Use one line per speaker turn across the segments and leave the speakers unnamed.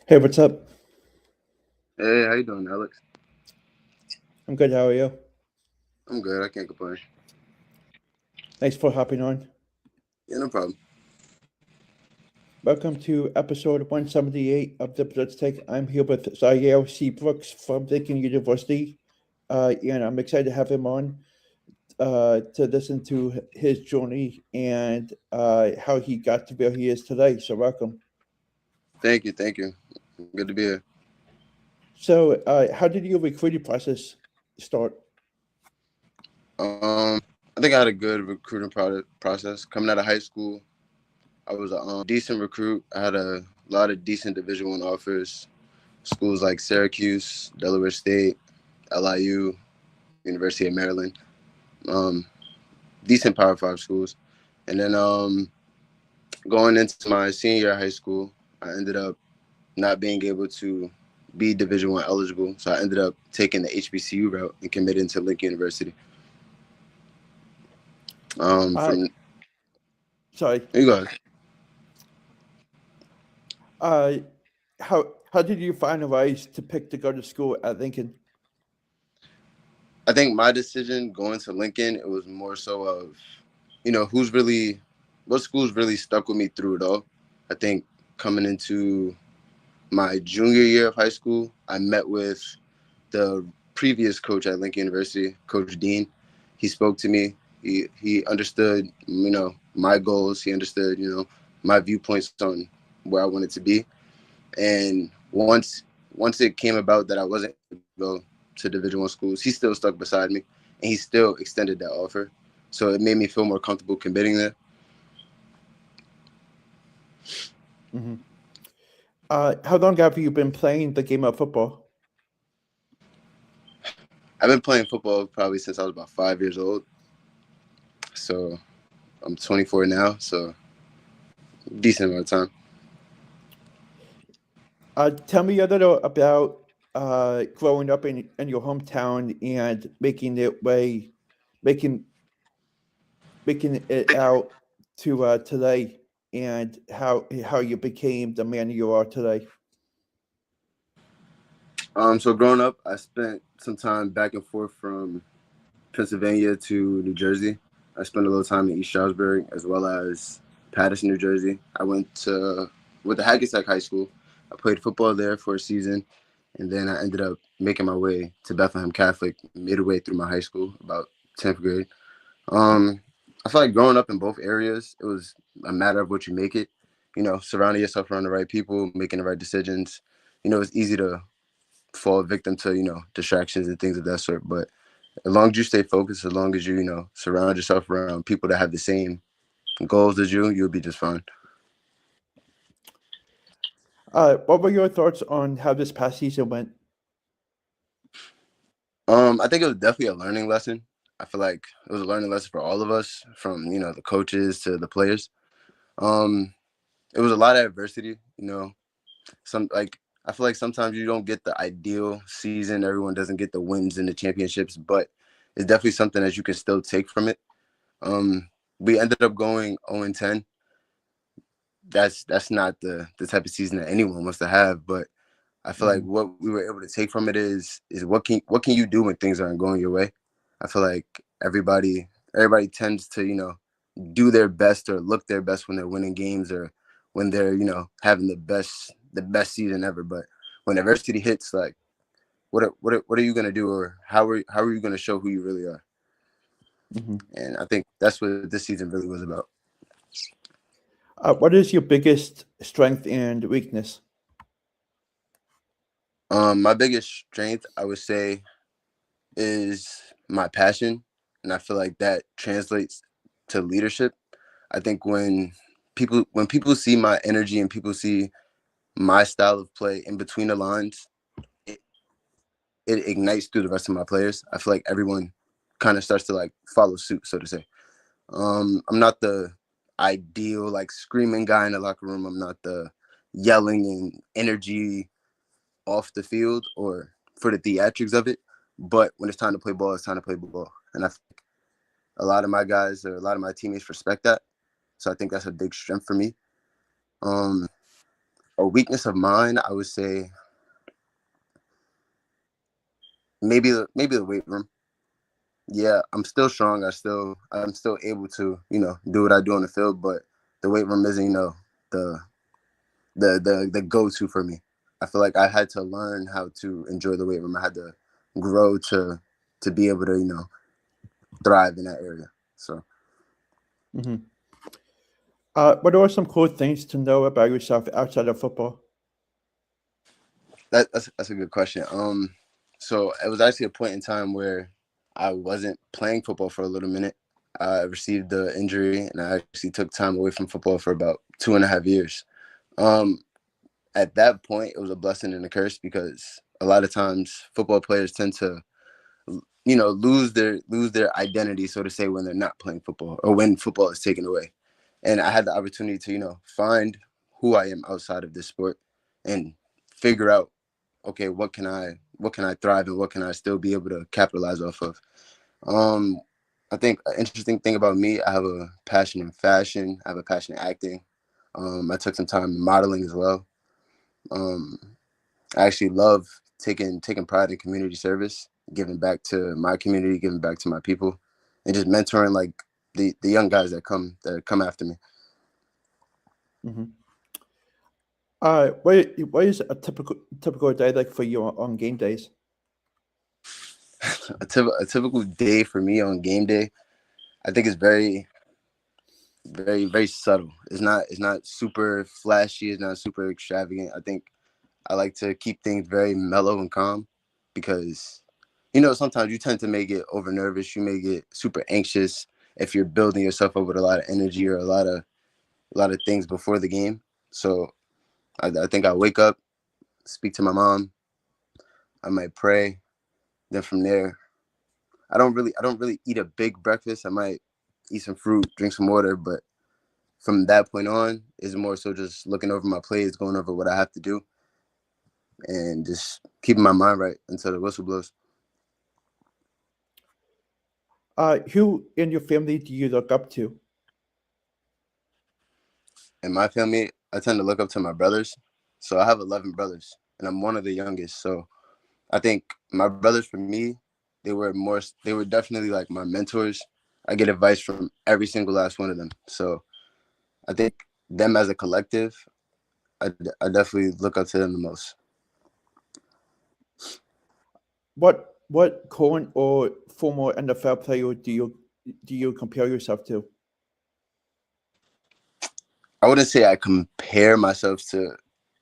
Hey, what's up?
Hey, how you doing, Alex?
I'm good. How are you?
I'm good. I can't complain.
Thanks for hopping on.
Yeah, no problem.
Welcome to episode 178 of the Blitz Take. I'm here with Zaheer Seabrooks from Lincoln University, and I'm excited to have him on to listen to his journey and how he got to where he is today. So, welcome.
Thank you, thank you. Good to be here.
So, how did your recruiting process start?
Um, I think I had a good recruiting process. Coming out of high school, I was a decent recruit. I had a lot of decent Division One offers. Schools like Syracuse, Delaware State, LIU, University of Maryland. Um, Decent Power Five schools. And then going into my senior year of high school, I ended up not being able to be Division One eligible, so I ended up taking the HBCU route and committing to Lincoln University.
Uh,
From
Sorry.
you guys,
Uh, how did you find a rise to pick to go to school at Lincoln?
I think my decision going to Lincoln, it was more so of, who's really, what schools really stuck with me through it all. I think coming into my junior year of high school, I met with the previous coach at Lincoln University, Coach Dean. He spoke to me. He understood, my goals. He understood, my viewpoints on where I wanted to be. And once it came about that I wasn't able to go to Division One schools, he still stuck beside me, and he still extended that offer. So it made me feel more comfortable committing there.
Hmm. How long have you been playing the game of football?
I've been playing football probably since I was about 5 years old. So I'm 24 now, so decent amount of time.
Tell me a little about growing up in your hometown and making making it out to today, and how you became the man you are today.
So growing up, I spent some time back and forth from Pennsylvania to New Jersey. I spent a little time in East Stroudsburg as well as Paterson, New Jersey. I went to Hackensack High School. I played football there for a season, and then I ended up making my way to Bethlehem Catholic midway through my high school, about 10th grade. Um, I feel like growing up in both areas, it was a matter of what you make it. Surrounding yourself around the right people, making the right decisions. It's easy to fall victim to distractions and things of that sort. But as long as you stay focused, as long as you surround yourself around people that have the same goals as you, you'll be just fine.
What were your thoughts on how this past season went?
I think it was definitely a learning lesson. I feel like it was a learning lesson for all of us, from the coaches to the players. Um, it was a lot of adversity. Some like I feel like sometimes you don't get the ideal season. Everyone doesn't get the wins and the championships, but it's definitely something that you can still take from it. Um, we ended up going 0-10. That's not the type of season that anyone wants to have. But I feel like
Mm-hmm.
what we were able to take from it is what can you do when things aren't going your way. I feel like everybody tends to do their best or look their best when they're winning games or when they're having the best season ever. But when adversity hits, like what are you gonna do, or how are you gonna show who you really are?
Mm-hmm.
And I think that's what this season really was about.
What is your biggest strength and weakness?
My biggest strength, I would say, is my passion, and I feel like that translates to leadership. I think when people see my energy and people see my style of play in between the lines, it, it ignites through the rest of my players. I feel like everyone kind of starts to like follow suit, so to say. I'm not the ideal like screaming guy in the locker room. I'm not the yelling and energy off the field or for the theatrics of it. But when it's time to play ball, it's time to play ball. And I think a lot of my guys or a lot of my teammates respect that. So I think that's a big strength for me. Um, A weakness of mine, I would say maybe the weight room. Yeah, I'm still strong. I'm still able to, do what I do on the field, but the weight room isn't, the the go-to for me. I feel like I had to learn how to enjoy the weight room. I had to grow to be able to, thrive in that area. So
Hmm. What are some cool things to know about yourself outside of football?
that's a good question. So it was actually a point in time where I wasn't playing football for a little minute. I received the injury and I actually took time away from football for about 2.5 years. Um, at that point, it was a blessing and a curse because a lot of times football players tend to, lose their identity, so to say, when they're not playing football or when football is taken away. And I had the opportunity to, find who I am outside of this sport and figure out, okay, what can I thrive and what can I still be able to capitalize off of. Um, I think an interesting thing about me, I have a passion in fashion. I have a passion in acting. I took some time in modeling as well. Um, I actually love taking pride in community service, giving back to my community, giving back to my people, and just mentoring like the young guys that come after me.
Hmm. What is a typical day like for you on game days?
A typical day for me on game day, I think is very very very subtle. It's not super flashy. It's not super extravagant. I think I like to keep things very mellow and calm because sometimes you tend to may get over nervous. You may get super anxious if you're building yourself up with a lot of energy or a lot of things before the game. So I think I wake up, speak to my mom. I might pray. Then from there, I don't really eat a big breakfast. I might eat some fruit, drink some water, but from that point on, is more so just looking over my plays, going over what I have to do, and just keeping my mind right until the whistle blows.
Who in your family do you look up to?
In my family, I tend to look up to my brothers. So I have 11 brothers, and I'm one of the youngest. So I think my brothers, for me, they were definitely like my mentors. I get advice from every single last one of them. So I think them as a collective, I definitely look up to them the most.
What current or former NFL player do you compare yourself to?
I wouldn't say I compare myself to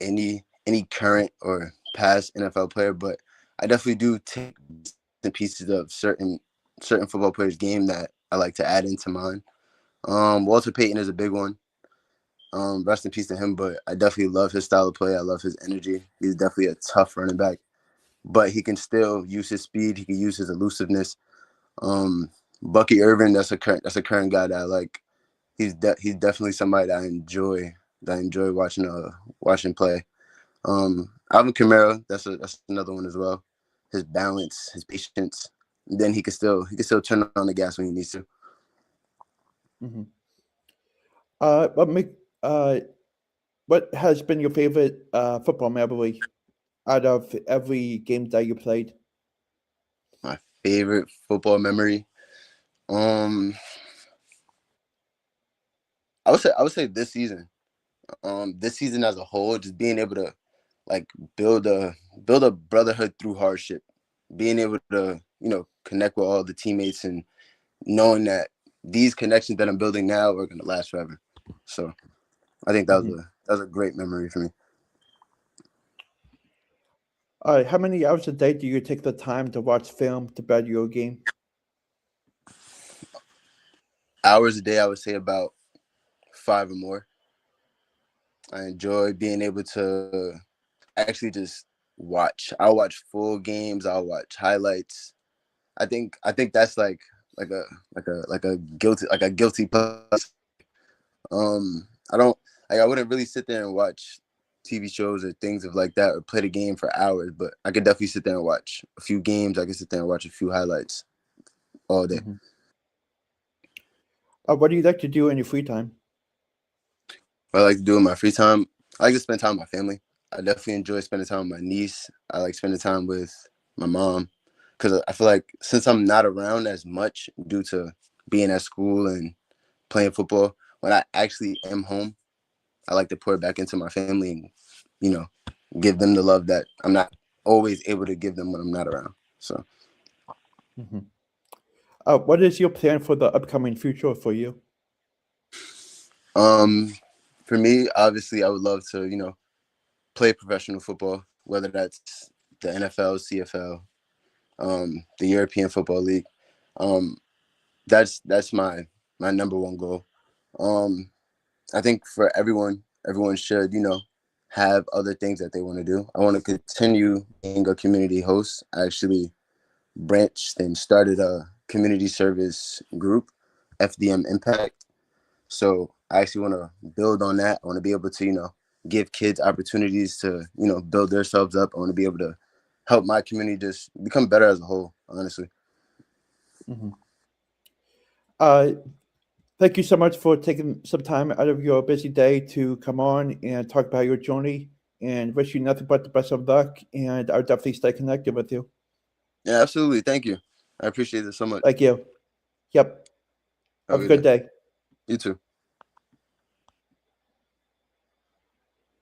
any current or past NFL player, but I definitely do take the pieces of certain football players' game that I like to add into mine. Walter Payton is a big one. Rest in peace to him, but I definitely love his style of play. I love his energy. He's definitely a tough running back, but he can still use his speed. He can use his elusiveness. Um, Bucky Irvin, that's a current guy that I like. He's definitely somebody that I enjoy watching play. Alvin Kamara, that's another one as well. His balance, his patience. Then he can still turn on the gas when he needs to.
Hmm. What make what has been your favorite football memory out of every game that you played?
My favorite football memory. Um, I would say this season as a whole, just being able to like build a build a brotherhood through hardship, being able to connect with all the teammates and knowing that these connections that I'm building now are gonna last forever. So I think that was
Hmm.
a great memory for me.
How many hours a day do you take the time to watch film to better your game?
Hours a day, I would say about 5 or more. I enjoy being able to actually just watch. I'll watch full games. I'll watch highlights. I think that's like a like a guilty plus. I don't like I wouldn't really sit there and watch TV shows or things of like that or play the game for hours, but I could definitely sit there and watch a few games. I could sit there and watch a few highlights all day.
Hmm. What do you like to do in your free time?
What I like to do in my free time, I like to spend time with my family. I definitely enjoy spending time with my niece. I like spending time with my mom because I feel like since I'm not around as much due to being at school and playing football, when I actually am home, I like to pour it back into my family and, you know, give them the love that I'm not always able to give them when I'm not around. So,
Mhm. What is your plan for the upcoming future for you?
um, for me, obviously, I would love to, play professional football, whether that's the NFL, CFL, the European Football League. Um, that's my number one goal. Um, I think for everyone should, have other things that they want to do. I want to continue being a community host. I actually branched and started a community service group, FDM Impact. So I actually want to build on that. I want to be able to, give kids opportunities to, build themselves up. I want to be able to help my community just become better as a whole, honestly.
Mhm. Uh, Thank you so much for taking some time out of your busy day to come on and talk about your journey. And wish you nothing but the best of luck. And I'll definitely stay connected with you.
Yeah, absolutely. Thank you. I appreciate it so much.
Thank you. Yep.
Have
Have
a
a
good
good
day.
day.
You too.